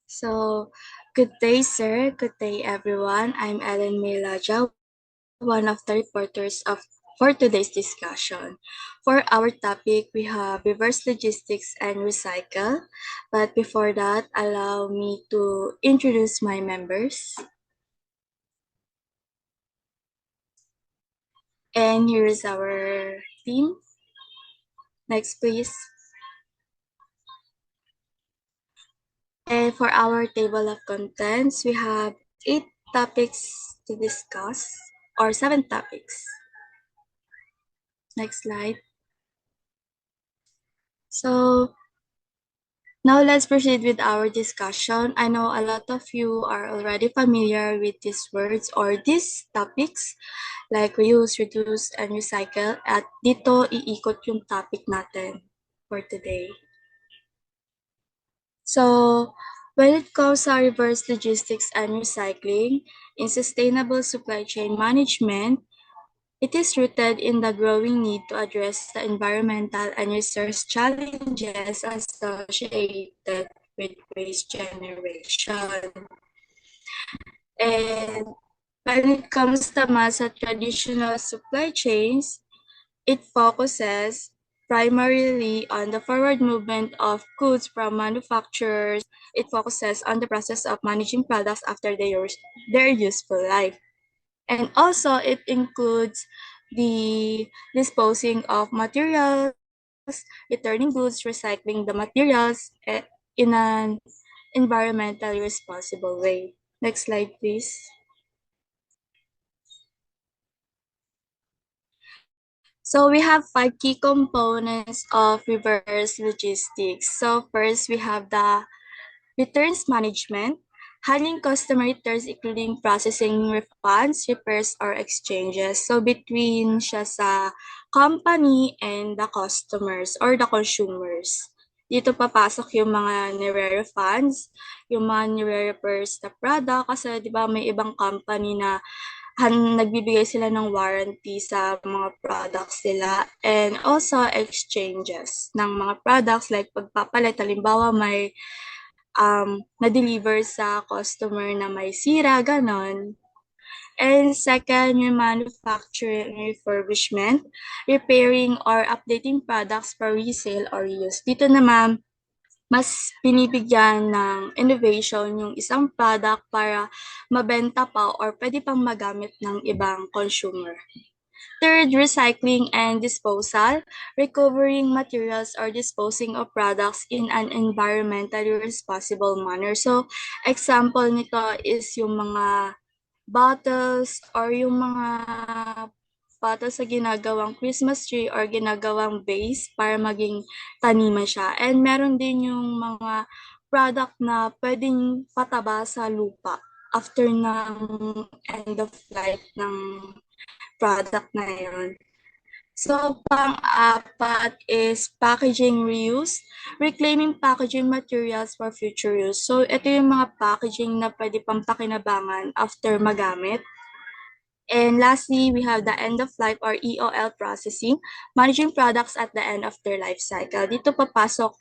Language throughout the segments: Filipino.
So, good day, sir. Good day, everyone. I'm Ellen Milaja, one of the reporters for today's discussion. For our topic, we have reverse logistics and recycle. But before that, allow me to introduce my members. And here is our team. Next, please. And for our table of contents, we have 8 topics to discuss, or 7 topics. Next slide. So now let's proceed with our discussion. I know a lot of you are already familiar with these words or these topics like reuse, reduce, and recycle. At dito iikot yung topic natin for today. So when it comes to reverse logistics and recycling in sustainable supply chain management, it is rooted in the growing need to address the environmental and resource challenges associated with waste generation. And when it comes naman sa traditional supply chains, it focuses primarily on the forward movement of goods from manufacturers. It focuses on the process of managing products after their useful life. And also, it includes the disposing of materials, returning goods, recycling the materials in an environmentally responsible way. Next slide, please. So we have 5 key components of reverse logistics. So first, we have the returns management, handling customer returns including processing refunds, repairs, or exchanges. So between siya sa company and the customers or the consumers. Dito papasok yung mga nire-refunds, yung mga nire-repairs na product kasi 'di ba may ibang company na nagbibigay sila ng warranty sa mga products nila and also exchanges ng mga products like pagpapalit. Halimbawa, may na-deliver sa customer na may sira, ganon. And second, yung manufacturing refurbishment, repairing or updating products for resale or reuse. Dito naman, mas binibigyan ng innovation yung isang product para mabenta pa or pwede pang magamit ng ibang consumer. Third, recycling and disposal, recovering materials or disposing of products in an environmentally responsible manner. So, example nito is yung mga bottles or yung mga bottles sa ginagawang Christmas tree or ginagawang vase para maging taniman siya. And meron din yung mga product na pwedeng pataba sa lupa after ng end of life ng product na yun. So, pang-apat is packaging reuse, reclaiming packaging materials for future use. So, ito yung mga packaging na pwede pang pakinabangan after magamit. And lastly, we have the end of life or EOL processing, managing products at the end of their life cycle. Dito papasok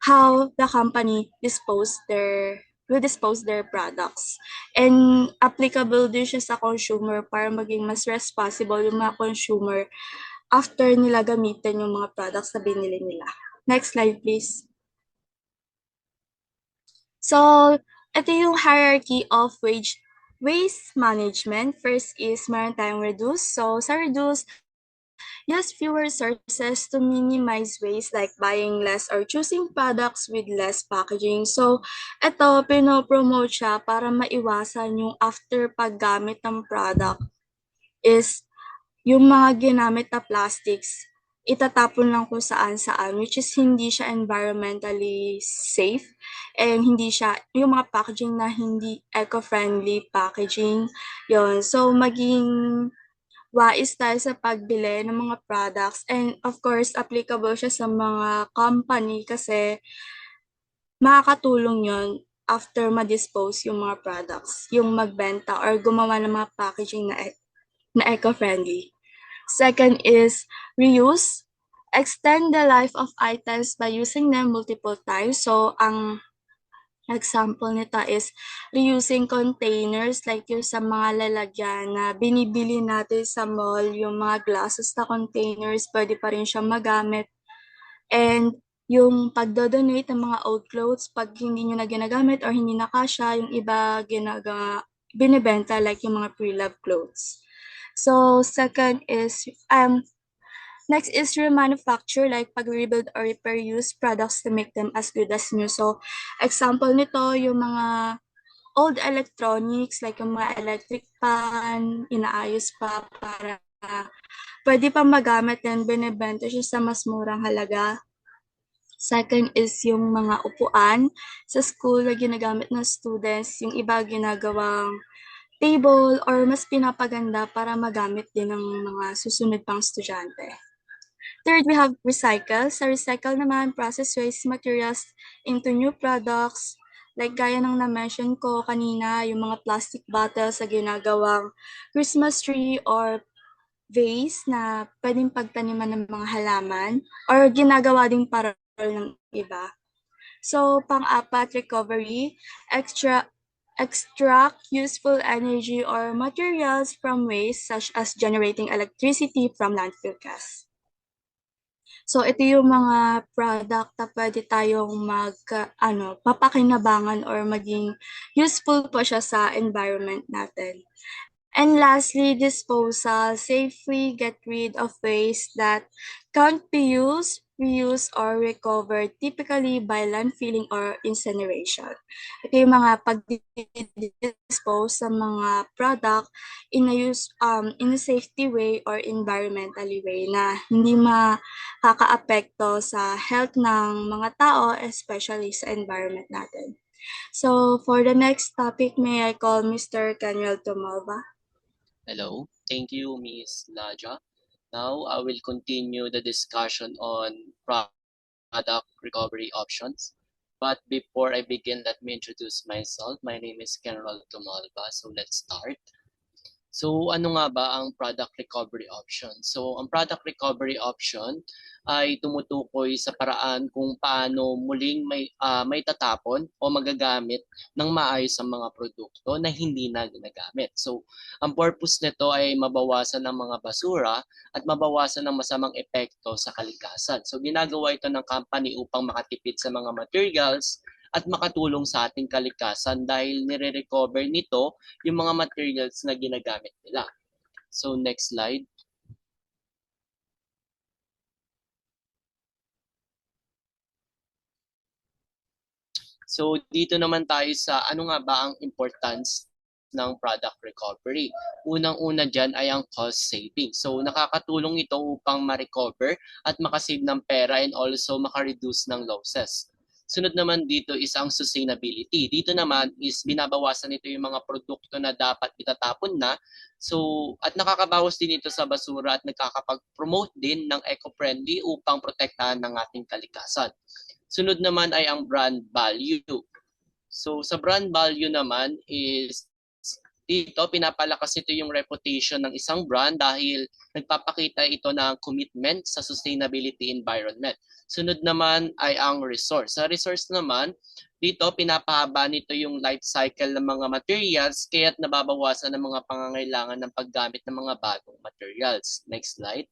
how the company will dispose their products. And applicable din siya sa consumer para maging mas responsible yung mga consumer after nila gamitin yung mga products na binili nila. Next slide, please. So, ito yung hierarchy of waste management. First is meron tayong reduce. So, sa reduce, use fewer sources to minimize waste like buying less or choosing products with less packaging. So, ito, pinopromote siya para maiwasan yung after paggamit ng product is yung mga ginamit na plastics, itatapon lang kung saan-saan, which is hindi siya environmentally safe and hindi siya, yung mga packaging na hindi eco-friendly packaging, yon. So, maging wais tayo sa pagbili ng mga products and of course, applicable siya sa mga company kasi makakatulong yon after ma-dispose yung mga products, yung magbenta or gumawa ng mga packaging na eco-friendly. Second is reuse. Extend the life of items by using them multiple times. So, ang Example nito is reusing containers like yung sa mga lalagyan na binibili natin sa mall, yung mga glasses na containers, pwede pa rin siyang magamit. And yung pagdodonate ng mga old clothes, pag hindi nyo na ginagamit or hindi na kasya, yung iba binibenta like yung mga pre-loved clothes. So, second is, next is remanufacture, like pag-rebuild or repair used products to make them as good as new. So, example nito, yung mga old electronics, like yung mga electric fan, inaayos pa para pwede pa magamit and binibenta siya sa mas murang halaga. Second is yung mga upuan sa school na ginagamit ng students, yung iba ginagawang table or mas pinapaganda para magamit din ng mga susunod pang estudyante. Third, we have recycle. Sa recycle naman, process waste materials into new products. Like gaya ng na-mention ko kanina, yung mga plastic bottles sa ginagawang Christmas tree or vase na pwedeng pagtaniman ng mga halaman or ginagawa ding parol ng iba. So, pang-apat, recovery, extract useful energy or materials from waste such as generating electricity from landfill gas. So, ito yung mga product na pwede tayong papakinabangan or maging useful po siya sa environment natin. And lastly, disposal. Safely get rid of waste that can't be used, reused, or recovered, typically by landfilling or incineration. Ito yung mga pag-dispose sa mga product in a safety way or environmentally way na hindi makakaapekto sa health ng mga tao, especially sa environment natin. So, for the next topic, may I call Mr. Canuel Tomalva? Hello, thank you, Ms. Laja. Now I will continue the discussion on product recovery options. But before I begin, let me introduce myself. My name is Kenrol Tumalba. So let's start. So ano nga ba ang product recovery option? So ang product recovery option ay tumutukoy sa paraan kung paano muling may tatapon o magagamit ng maayos ang mga produkto na hindi na ginagamit. So ang purpose nito ay mabawasan ang mga basura at mabawasan ang masamang epekto sa kalikasan. So ginagawa ito ng company upang makatipid sa mga materials at makatulong sa ating kalikasan dahil nire-recover nito yung mga materials na ginagamit nila. So next slide. So dito naman tayo sa ano nga ba ang importance ng product recovery. Unang-una dyan ay ang cost saving. So nakakatulong ito upang ma-recover at makasave ng pera and also makareduce ng losses. Sunod naman dito is ang sustainability. Dito naman is binabawasan nito yung mga produkto na dapat itatapon na. So, at nakakabawas din ito sa basura at nakakapag-promote din ng eco-friendly upang protektahan ng ating kalikasan. Sunod naman ay ang brand value. So, sa brand value naman is dito, pinapalakas ito yung reputation ng isang brand dahil nagpapakita ito ng commitment sa sustainability environment. Sunod naman ay ang resource. Sa resource naman, dito pinapahaba nito yung life cycle ng mga materials kaya't nababawasan ang mga pangangailangan ng paggamit ng mga bagong materials. Next slide.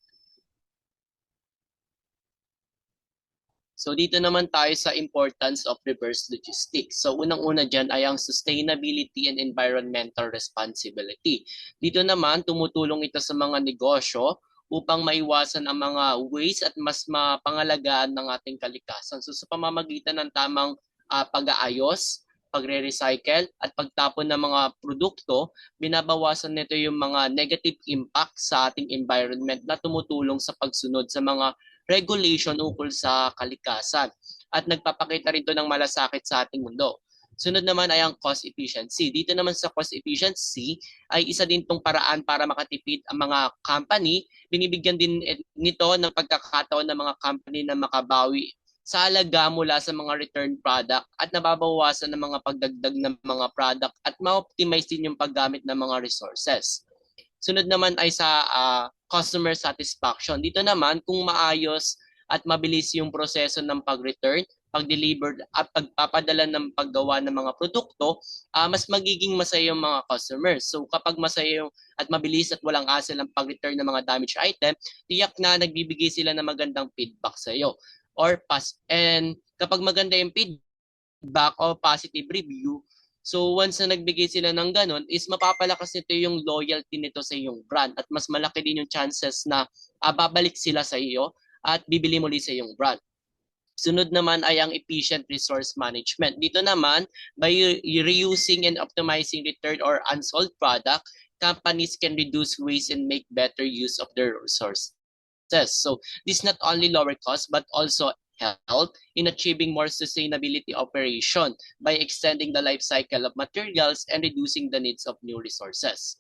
So dito naman tayo sa importance of reverse logistics. So unang-una dyan ay ang sustainability and environmental responsibility. Dito naman tumutulong ito sa mga negosyo upang maiwasan ang mga waste at mas mapangalagaan ng ating kalikasan. So sa pamamagitan ng tamang pag-aayos, pagre-recycle at pagtapon ng mga produkto, binabawasan nito yung mga negative impact sa ating environment na tumutulong sa pagsunod sa mga regulation ukol sa kalikasan at nagpapakita rin ito ng malasakit sa ating mundo. Sunod naman ay ang cost efficiency. Dito naman sa cost efficiency ay isa din tong paraan para makatipid ang mga company. Binibigyan din nito ng pagkakataon ng mga company na makabawi sa halaga mula sa mga return product at nababawasan ng mga pagdagdag ng mga product at ma-optimize din yung paggamit ng mga resources. Sunod naman ay sa customer satisfaction. Dito naman, kung maayos at mabilis yung proseso ng pag-return, pag-deliver at pagpapadala ng paggawa ng mga produkto, mas magiging masaya yung mga customers. So kapag masaya yung at mabilis at walang hassle ang pag-return ng mga damaged item, tiyak na nagbibigay sila ng magandang feedback sa iyo. And kapag maganda yung feedback o positive review, so once na nagbigay sila ng ganun, is mapapalakas nito yung loyalty nito sa iyong brand at mas malaki din yung chances na babalik sila sa iyo at bibili muli sa iyong brand. Sunod naman ay ang efficient resource management. Dito naman, by reusing and optimizing returned or unsold product, companies can reduce waste and make better use of their resources. So this not only lower cost but also help in achieving more sustainability operation by extending the life cycle of materials and reducing the needs of new resources.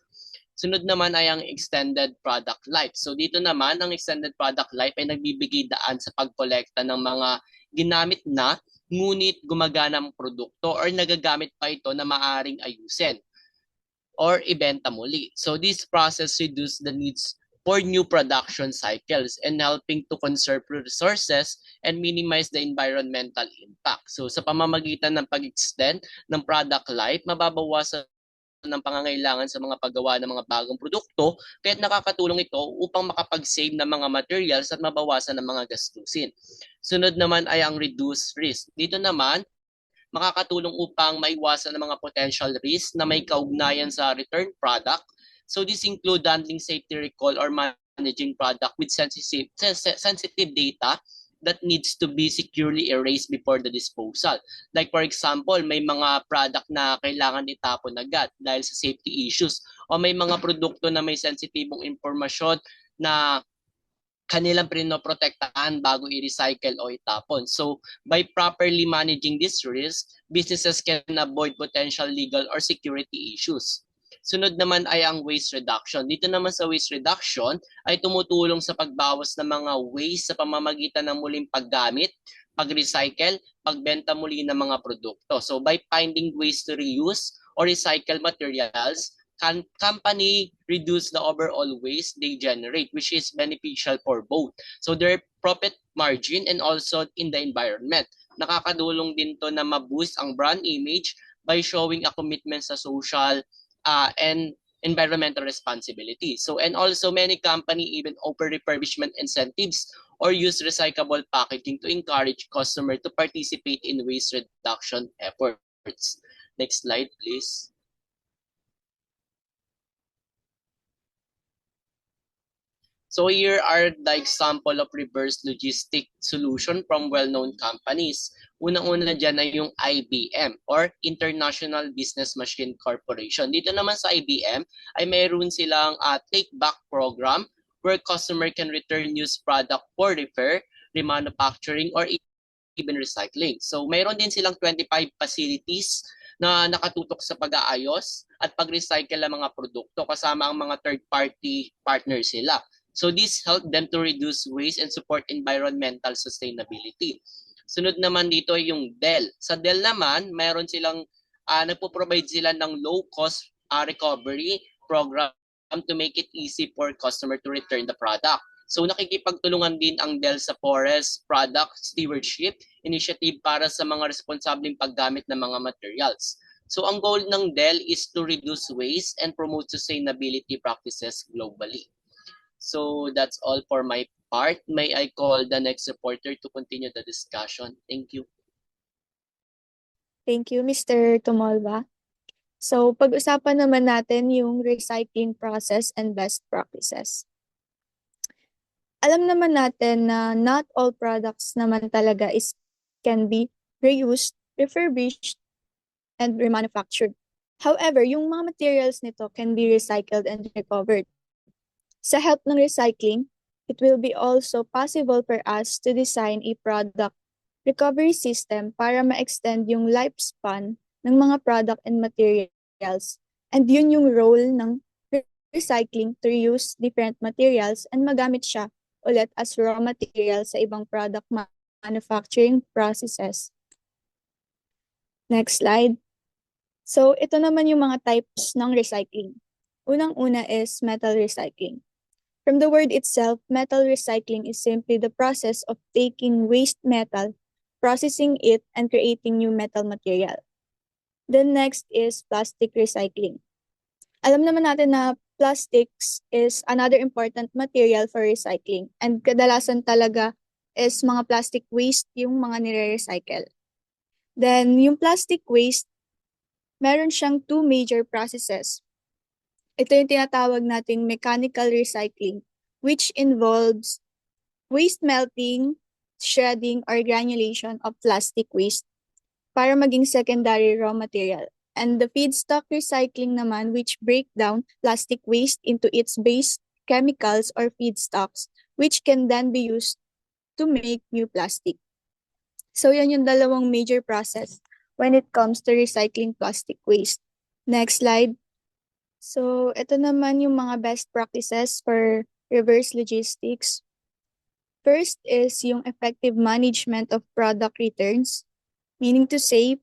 Sunod naman ay ang extended product life. So dito naman, ang extended product life ay nagbibigay daan sa pagkolekta ng mga ginamit na ngunit gumaganang produkto or nagagamit pa ito na maaring ayusin or ibenta muli. So this process reduces the needs for new production cycles and helping to conserve resources and minimize the environmental impact. So sa pamamagitan ng pag-extend ng product life, mababawasan ng pangangailangan sa mga paggawa ng mga bagong produkto, kaya't nakakatulong ito upang makapag-save ng mga materials at mabawasan ng mga gastusin. Sunod naman ay ang reduce risk. Dito naman, makakatulong upang maiwasan ng mga potential risk na may kaugnayan sa return product. So this include handling safety recall or managing product with sensitive data that needs to be securely erased before the disposal. Like for example, may mga product na kailangan itapon agad dahil sa safety issues o may mga produkto na may sensitibong impormasyon na kanilang pinoprotektahan bago i-recycle o itapon. So by properly managing this risk, businesses can avoid potential legal or security issues. Sunod naman ay ang waste reduction. Dito naman sa waste reduction ay tumutulong sa pagbawas ng mga waste sa pamamagitan ng muling paggamit, pag-recycle, pagbenta muli ng mga produkto. So by finding ways to reuse or recycle materials, company reduce the overall waste they generate, which is beneficial for both. So their profit margin and also in the environment. Nakakadulong din to na ma-boost ang brand image by showing a commitment sa social and environmental responsibility. So, and also many company even offer refurbishment incentives or use recyclable packaging to encourage customer to participate in waste reduction efforts. Next slide, please. So here are the example of reverse logistic solution from well-known companies. Unang-una dyan ay yung IBM or International Business Machine Corporation. Dito naman sa IBM ay mayroon silang take-back program where customer can return used product for repair, remanufacturing, or even recycling. So mayroon din silang 25 facilities na nakatutok sa pag-aayos at pag-recycle ng mga produkto kasama ang mga third-party partners sila. So this helped them to reduce waste and support environmental sustainability. Sunod naman dito ay yung Dell. Sa Dell naman, mayroon silang nagpo-provide sila ng low-cost recovery program to make it easy for customer to return the product. So nakikipagtulungan din ang Dell sa Forest Product Stewardship Initiative para sa mga responsableng paggamit ng mga materials. So ang goal ng Dell is to reduce waste and promote sustainability practices globally. So that's all for my part. May I call the next reporter to continue the discussion? Thank you. Thank you, Mr. Tumolba. So pag-usapan naman natin yung recycling process and best practices. Alam naman natin na not all products naman talaga can be reused, refurbished, and remanufactured. However, yung mga materials nito can be recycled and recovered. Sa help ng recycling, it will be also possible for us to design a product recovery system para ma-extend yung lifespan ng mga product and materials. And yun yung role ng recycling to reuse different materials and magamit siya ulit as raw material sa ibang product manufacturing processes. Next slide. So ito naman yung mga types ng recycling. Unang-una is metal recycling. From the word itself, metal recycling is simply the process of taking waste metal processing it, and creating new metal material. Then next is plastic recycling. Alam naman natin na plastics is another important material for recycling, and kadalasan talaga is mga plastic waste yung mga nire-recycle. Then yung plastic waste, meron siyang two major processes. Ito yung tinatawag nating mechanical recycling, which involves waste melting, shredding, or granulation of plastic waste para maging secondary raw material. And the feedstock recycling naman, which break down plastic waste into its base chemicals or feedstocks, which can then be used to make new plastic. So yan yung dalawang major process when it comes to recycling plastic waste. Next slide. So ito naman yung mga best practices for reverse logistics. First is yung effective management of product returns, meaning to say,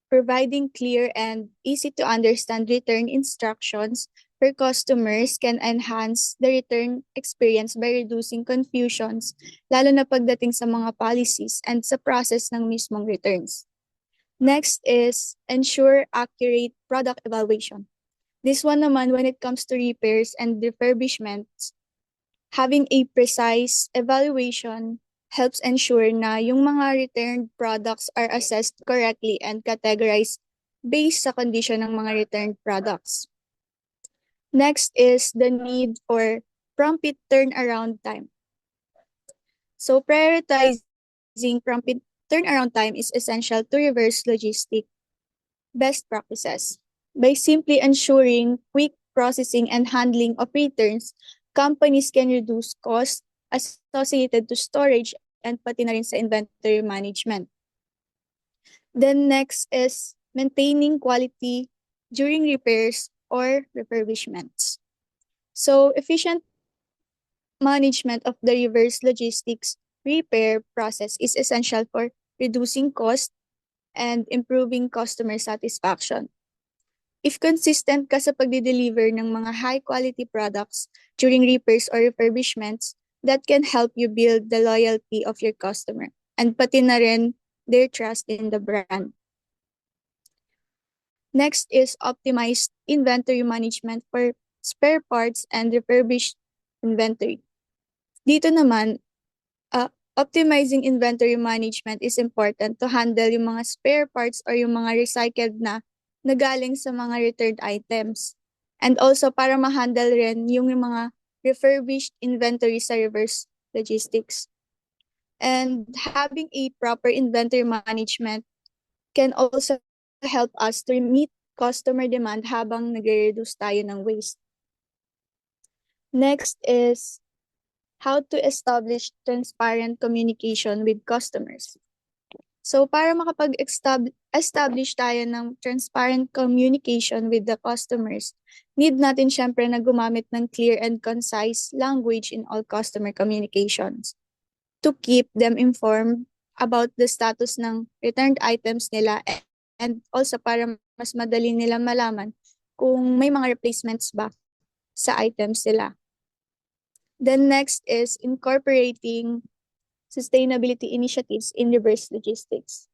providing clear and easy to understand return instructions for customers can enhance the return experience by reducing confusions, lalo na pagdating sa mga policies and sa process ng mismong returns. Next is ensure accurate product evaluation. This one naman, when it comes to repairs and refurbishments, having a precise evaluation helps ensure na yung mga returned products are assessed correctly and categorized based sa condition ng mga returned products. Next is the need for prompt turnaround time. So prioritizing prompt turnaround time is essential to reverse logistic best practices. By simply ensuring quick processing and handling of returns, companies can reduce costs associated to storage and pati na rin sa inventory management. Then next is maintaining quality during repairs or refurbishments. So efficient management of the reverse logistics repair process is essential for reducing cost and improving customer satisfaction. If consistent ka sa pagde-deliver ng mga high-quality products during repairs or refurbishments, that can help you build the loyalty of your customer and pati na rin their trust in the brand. Next is optimized inventory management for spare parts and refurbished inventory. Dito naman, optimizing inventory management is important to handle yung mga spare parts or yung mga recycled na nagaling sa mga returned items. And also para ma-handle rin yung mga refurbished inventory sa reverse logistics. And having a proper inventory management can also help us to meet customer demand habang nagre-reduce tayo ng waste. Next is how to establish transparent communication with customers. So para makapag-establish tayo ng transparent communication with the customers, need natin syempre na gumamit ng clear and concise language in all customer communications to keep them informed about the status ng returned items nila and also para mas madali nila malaman kung may mga replacements ba sa items nila. Then next is incorporating sustainability initiatives in reverse logistics.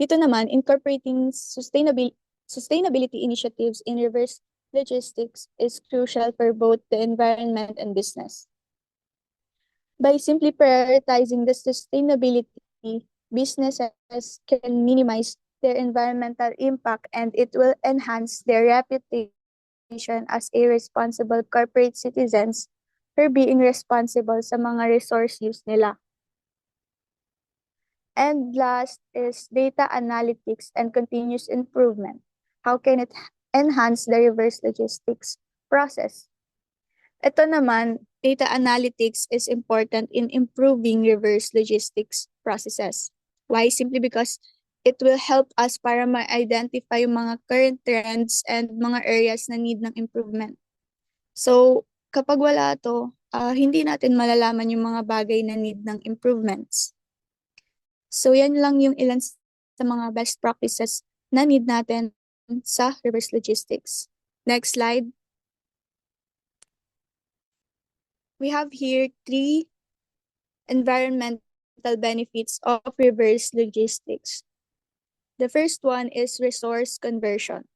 Dito naman, incorporating sustainability initiatives in reverse logistics is crucial for both the environment and business. By simply prioritizing the sustainability, businesses can minimize their environmental impact and it will enhance their reputation as a responsible corporate citizens for being responsible sa mga resource use nila. And last is data analytics and continuous improvement. How can it enhance the reverse logistics process? Ito naman, data analytics is important in improving reverse logistics processes. Why? Simply because it will help us para ma-identify yung mga current trends and mga areas na need ng improvement. So, kapag wala to, hindi natin malalaman yung mga bagay na need ng improvements. So, yan lang yung ilan sa mga best practices na need natin sa reverse logistics. Next slide. We have here 3 environmental benefits of reverse logistics. The first one is resource conversion.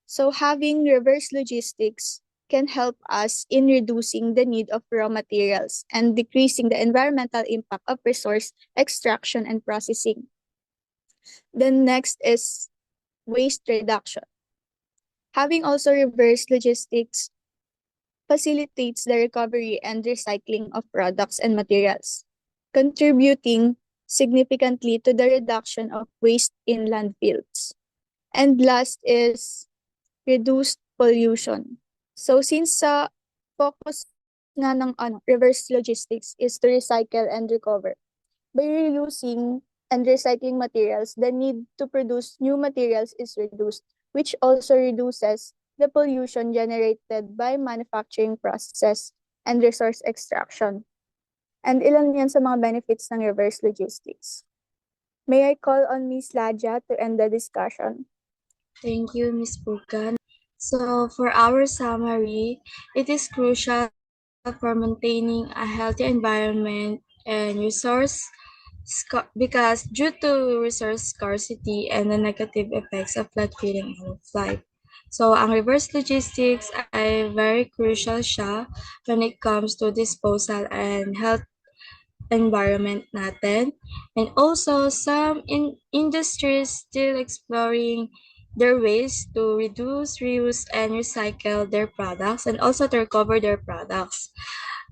So having reverse logistics can help us in reducing the need of raw materials and decreasing the environmental impact of resource extraction and processing. Then next is waste reduction. Having also reverse logistics facilitates the recovery and recycling of products and materials, contributing significantly to the reduction of waste in landfills. And last is reduced pollution. So since sa focus nga ng reverse logistics is to recycle and recover, by reusing and recycling materials, the need to produce new materials is reduced, which also reduces the pollution generated by manufacturing processes and resource extraction. And ilan yan sa mga benefits ng reverse logistics. May I call on Ms. Ladja to end the discussion? Thank you, Ms. Pugan. So for our summary, it is crucial for maintaining a healthy environment and because due to resource scarcity and the negative effects of flood filling of life. So ang reverse logistics ay very crucial siya when it comes to disposal and health environment natin. And also some industries still exploring their ways to reduce, reuse, and recycle their products and also to recover their products.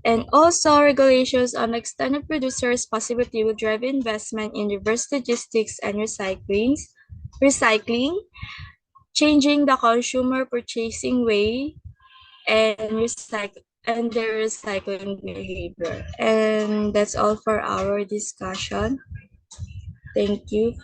And also, regulations on extended producers' possibility will drive investment in reverse logistics and recycling, changing the consumer purchasing way and their recycling behavior. And that's all for our discussion. Thank you.